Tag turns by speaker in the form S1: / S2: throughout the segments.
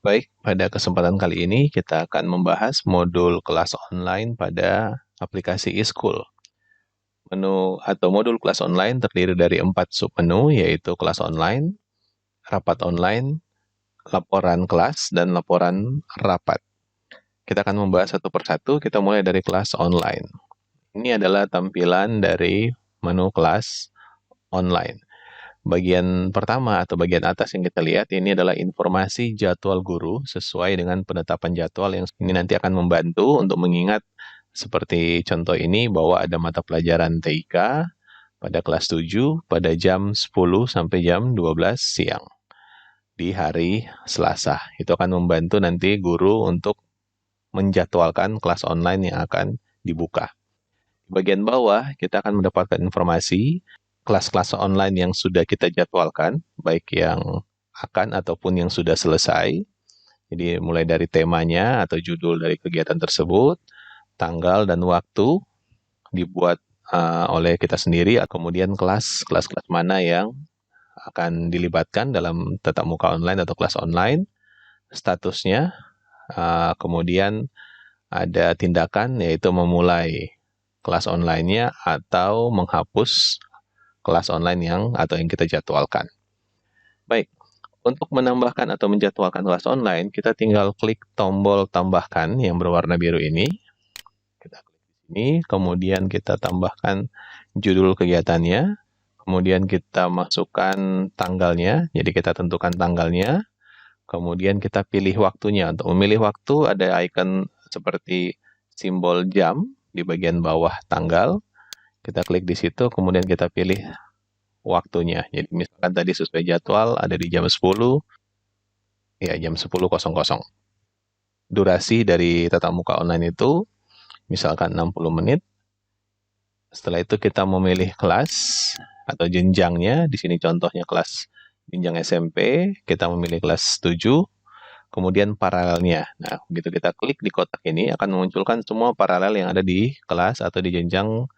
S1: Baik, pada kesempatan kali ini kita akan membahas modul kelas online pada aplikasi eSchool. Menu atau modul kelas online terdiri dari 4 submenu, yaitu kelas online, rapat online, laporan kelas, dan laporan rapat. Kita akan membahas satu persatu, kita mulai dari kelas online. Ini adalah tampilan dari menu kelas online. Bagian pertama atau bagian atas yang kita lihat ini adalah informasi jadwal guru sesuai dengan penetapan jadwal yang ini nanti akan membantu untuk mengingat seperti contoh ini bahwa ada mata pelajaran TIK pada kelas 7 pada jam 10 sampai jam 12 siang di hari Selasa. Itu akan membantu nanti guru untuk menjadwalkan kelas online yang akan dibuka. Di bagian bawah kita akan mendapatkan informasi kelas-kelas online yang sudah kita jadwalkan, baik yang akan ataupun yang sudah selesai. Jadi mulai dari temanya atau judul dari kegiatan tersebut, tanggal dan waktu dibuat oleh kita sendiri, kemudian kelas-kelas mana yang akan dilibatkan dalam tatap muka online atau kelas online, statusnya, kemudian ada tindakan yaitu memulai kelas online-nya atau menghapus kelas online yang kita jadwalkan. Baik, untuk menambahkan atau menjadwalkan kelas online, kita tinggal klik tombol tambahkan yang berwarna biru ini. Kita klik di sini, kemudian kita tambahkan judul kegiatannya, kemudian kita masukkan tanggalnya, jadi kita tentukan tanggalnya, kemudian kita pilih waktunya. Untuk memilih waktu ada icon seperti simbol jam di bagian bawah tanggal. Kita klik di situ, kemudian kita pilih waktunya. Jadi misalkan tadi sesuai jadwal ada di jam 10, ya jam 10.00. Durasi dari tatap muka online itu misalkan 60 menit. Setelah itu kita memilih kelas atau jenjangnya. Di sini contohnya kelas jenjang SMP, kita memilih kelas 7, kemudian paralelnya. Nah, begitu kita klik di kotak ini akan memunculkan semua paralel yang ada di kelas atau di jenjang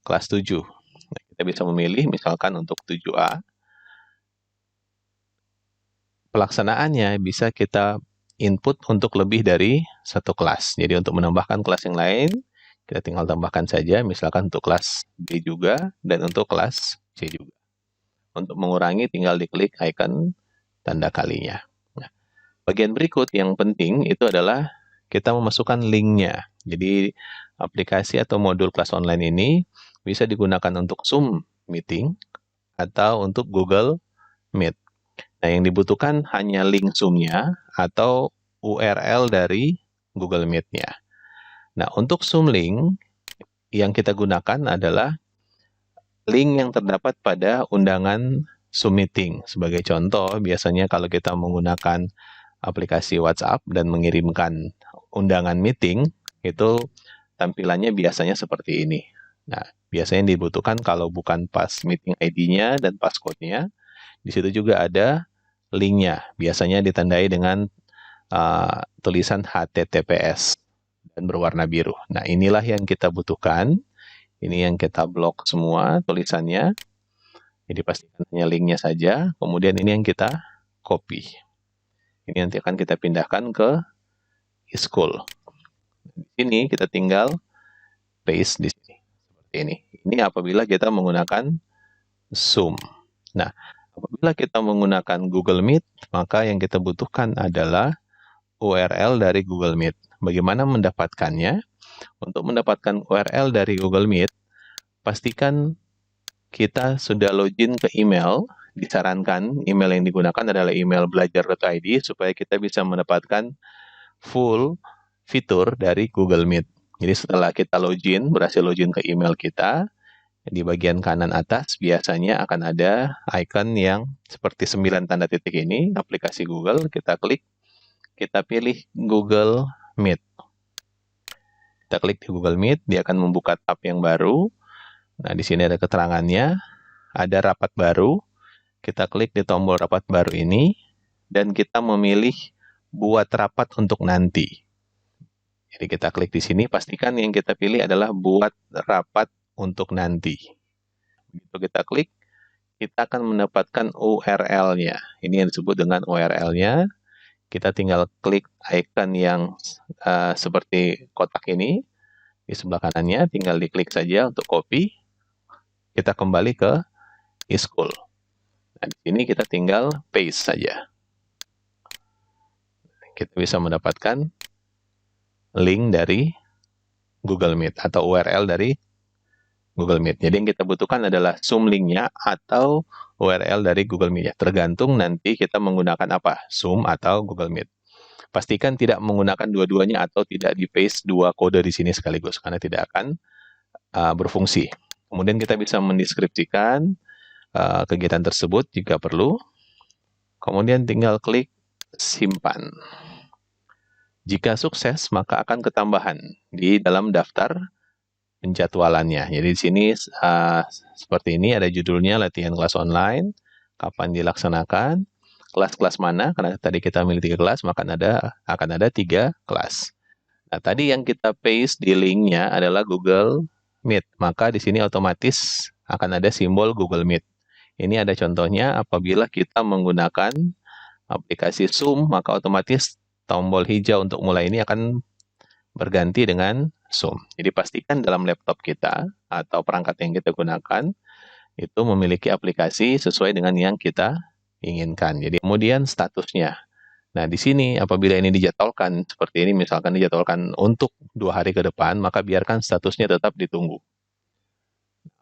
S1: kelas 7. Nah, kita bisa memilih misalkan untuk 7A. Pelaksanaannya bisa kita input untuk lebih dari satu kelas. Jadi untuk menambahkan kelas yang lain, kita tinggal tambahkan saja, misalkan untuk kelas B juga, dan untuk kelas C juga. Untuk mengurangi, tinggal diklik icon tanda kalinya. Nah, bagian berikut yang penting itu adalah kita memasukkan linknya. Jadi aplikasi atau modul kelas online ini bisa digunakan untuk Zoom meeting atau untuk Google Meet. Nah, yang dibutuhkan hanya link Zoom-nya atau URL dari Google Meet-nya. Nah, untuk Zoom link yang kita gunakan adalah link yang terdapat pada undangan Zoom Meeting. Sebagai contoh, biasanya kalau kita menggunakan aplikasi WhatsApp dan mengirimkan undangan meeting, itu tampilannya biasanya seperti ini. Nah, biasanya yang dibutuhkan kalau bukan pas meeting ID-nya dan passcode-nya, di situ juga ada linknya, biasanya ditandai dengan tulisan HTTPS dan berwarna biru. Nah, inilah yang kita butuhkan. Ini yang kita blok semua tulisannya. Jadi pastikan hanya linknya saja. Kemudian ini yang kita copy. Ini nanti akan kita pindahkan ke eSchool. Di sini kita tinggal paste di sini. Seperti ini. Ini apabila kita menggunakan Zoom. Nah, apabila kita menggunakan Google Meet, maka yang kita butuhkan adalah URL dari Google Meet. Bagaimana mendapatkannya? Untuk mendapatkan URL dari Google Meet, pastikan kita sudah login ke email. Disarankan email yang digunakan adalah email belajar.id supaya kita bisa mendapatkan full fitur dari Google Meet. Jadi setelah kita berhasil login ke email kita, di bagian kanan atas biasanya akan ada icon yang seperti 9 tanda titik ini, aplikasi Google, kita klik, kita pilih Google Meet. Kita klik di Google Meet, dia akan membuka tab yang baru. Nah, di sini ada keterangannya, ada rapat baru. Kita klik di tombol rapat baru ini, dan kita memilih buat rapat untuk nanti. Jadi kita klik di sini, pastikan yang kita pilih adalah buat rapat untuk nanti. Begitu kita klik, kita akan mendapatkan URL-nya. Ini yang disebut dengan URL-nya. kita tinggal klik icon yang seperti kotak ini di sebelah kanannya, tinggal diklik saja untuk copy. Kita kembali ke e-school. Nah, di sini kita tinggal paste saja. Kita bisa mendapatkan link dari Google Meet atau URL dari Google Meet. Jadi yang kita butuhkan adalah Zoom linknya atau URL dari Google Meet. Tergantung nanti kita menggunakan apa, Zoom atau Google Meet. Pastikan tidak menggunakan dua-duanya atau tidak di-paste dua kode di sini sekaligus, karena tidak akan berfungsi. Kemudian kita bisa mendeskripsikan kegiatan tersebut jika perlu. Kemudian tinggal klik simpan. Jika sukses, maka akan ketambahan di dalam daftar penjadwalannya. Jadi di sini seperti ini ada judulnya latihan kelas online, kapan dilaksanakan, kelas-kelas mana, karena tadi kita milih 3 kelas, maka akan ada 3 kelas. Nah, tadi yang kita paste di linknya adalah Google Meet, maka di sini otomatis akan ada simbol Google Meet. Ini ada contohnya apabila kita menggunakan aplikasi Zoom, maka otomatis tombol hijau untuk mulai ini akan berganti dengan Zoom. Jadi pastikan dalam laptop kita atau perangkat yang kita gunakan itu memiliki aplikasi sesuai dengan yang kita inginkan. Jadi kemudian statusnya. Nah, di sini apabila ini dijadwalkan seperti ini, misalkan dijadwalkan untuk 2 hari ke depan, maka biarkan statusnya tetap ditunggu.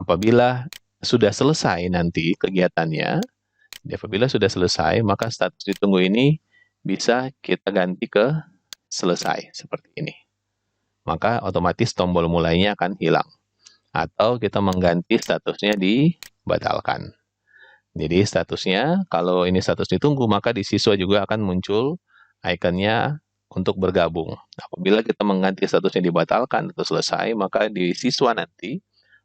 S1: Apabila sudah selesai nanti kegiatannya, apabila sudah selesai, maka status ditunggu ini bisa kita ganti ke selesai, seperti ini. Maka otomatis tombol mulainya akan hilang. Atau kita mengganti statusnya dibatalkan. Jadi statusnya, kalau ini status ditunggu, maka di siswa juga akan muncul ikonnya untuk bergabung. Apabila kita mengganti statusnya dibatalkan atau selesai, maka di siswa nanti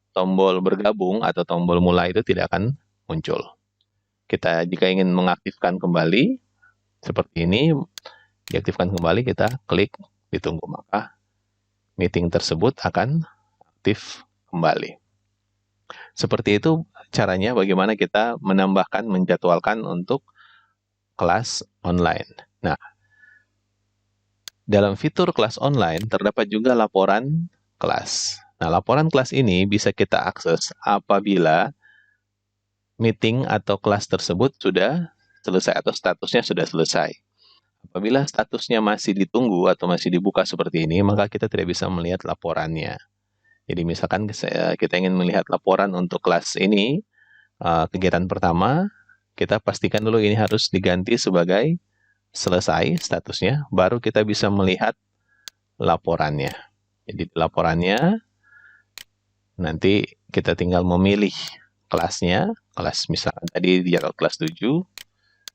S1: tombol bergabung atau tombol mulai itu tidak akan muncul. Kita jika ingin mengaktifkan kembali, seperti ini, diaktifkan kembali, kita klik ditunggu, maka meeting tersebut akan aktif kembali. Seperti itu caranya bagaimana kita menambahkan, menjadwalkan untuk kelas online. Nah, dalam fitur kelas online terdapat juga laporan kelas. Nah, laporan kelas ini bisa kita akses apabila meeting atau kelas tersebut sudah selesai atau statusnya sudah selesai. Apabila statusnya masih ditunggu atau masih dibuka seperti ini, maka kita tidak bisa melihat laporannya. Jadi misalkan kita ingin melihat laporan untuk kelas ini, kegiatan pertama, kita pastikan dulu ini harus diganti sebagai selesai statusnya, baru kita bisa melihat laporannya. Jadi laporannya, nanti kita tinggal memilih kelasnya, kelas misalkan tadi di kelas 7,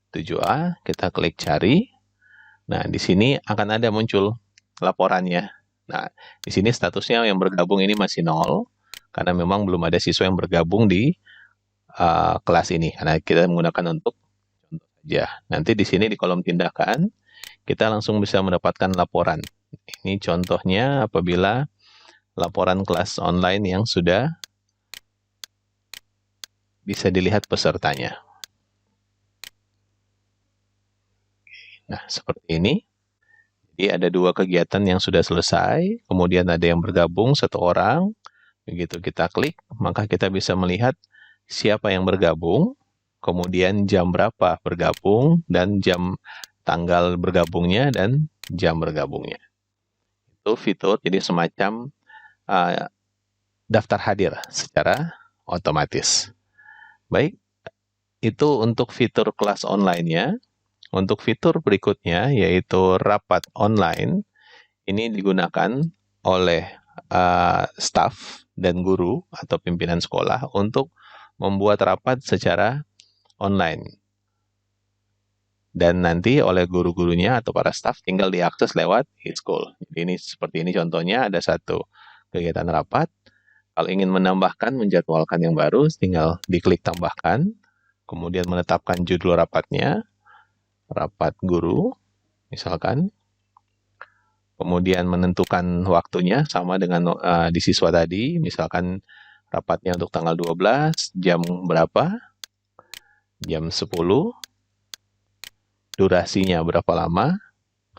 S1: 7A, kita klik cari. Nah, di sini akan ada muncul laporannya. Nah, di sini statusnya yang bergabung ini masih 0, karena memang belum ada siswa yang bergabung di kelas ini, karena kita menggunakan untuk contoh saja. Nanti di sini di kolom tindakan, kita langsung bisa mendapatkan laporan. Ini contohnya apabila laporan kelas online yang sudah bisa dilihat pesertanya. Nah, seperti ini. Jadi ada 2 kegiatan yang sudah selesai, kemudian ada yang bergabung 1 orang. Begitu kita klik, maka kita bisa melihat siapa yang bergabung, kemudian jam berapa bergabung, dan tanggal bergabungnya, dan jam bergabungnya. Itu fitur, jadi semacam daftar hadir secara otomatis. Baik, itu untuk fitur kelas online-nya. Untuk fitur berikutnya, yaitu rapat online, ini digunakan oleh staf dan guru atau pimpinan sekolah untuk membuat rapat secara online. Dan nanti oleh guru-gurunya atau para staf tinggal diakses lewat e-school. Jadi ini seperti ini contohnya, ada 1 kegiatan rapat. Kalau ingin menambahkan, menjadwalkan yang baru, tinggal diklik tambahkan, kemudian menetapkan judul rapatnya, rapat guru, misalkan. Kemudian menentukan waktunya sama dengan di siswa tadi, misalkan rapatnya untuk tanggal 12, jam berapa? Jam 10, durasinya berapa lama,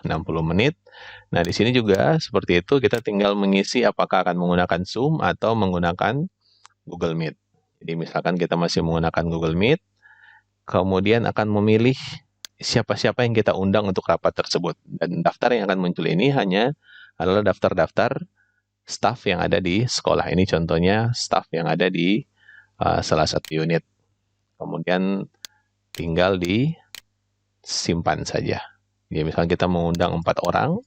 S1: 60 menit. Nah, di sini juga seperti itu, kita tinggal mengisi apakah akan menggunakan Zoom atau menggunakan Google Meet. Jadi misalkan kita masih menggunakan Google Meet, kemudian akan memilih siapa-siapa yang kita undang untuk rapat tersebut. Dan daftar yang akan muncul ini hanya adalah daftar-daftar staf yang ada di sekolah. Ini contohnya staf yang ada di salah satu unit. Kemudian tinggal disimpan saja. Jadi misalnya kita mengundang 4 orang,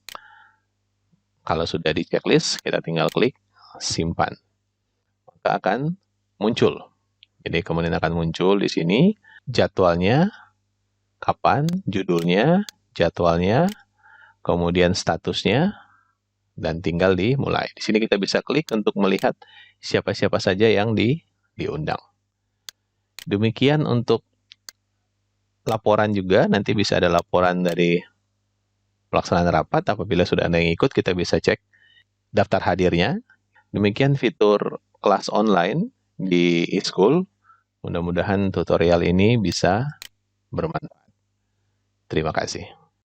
S1: kalau sudah di checklist, kita tinggal klik simpan. Maka akan muncul. Jadi kemudian akan muncul di sini jadwalnya, kapan, judulnya, jadwalnya, kemudian statusnya, dan tinggal dimulai. Di sini kita bisa klik untuk melihat siapa-siapa saja yang diundang. Demikian untuk laporan juga, nanti bisa ada laporan dari pelaksanaan rapat. Apabila sudah ada yang ikut, kita bisa cek daftar hadirnya. Demikian fitur kelas online di eSchool. Mudah-mudahan tutorial ini bisa bermanfaat. Terima kasih.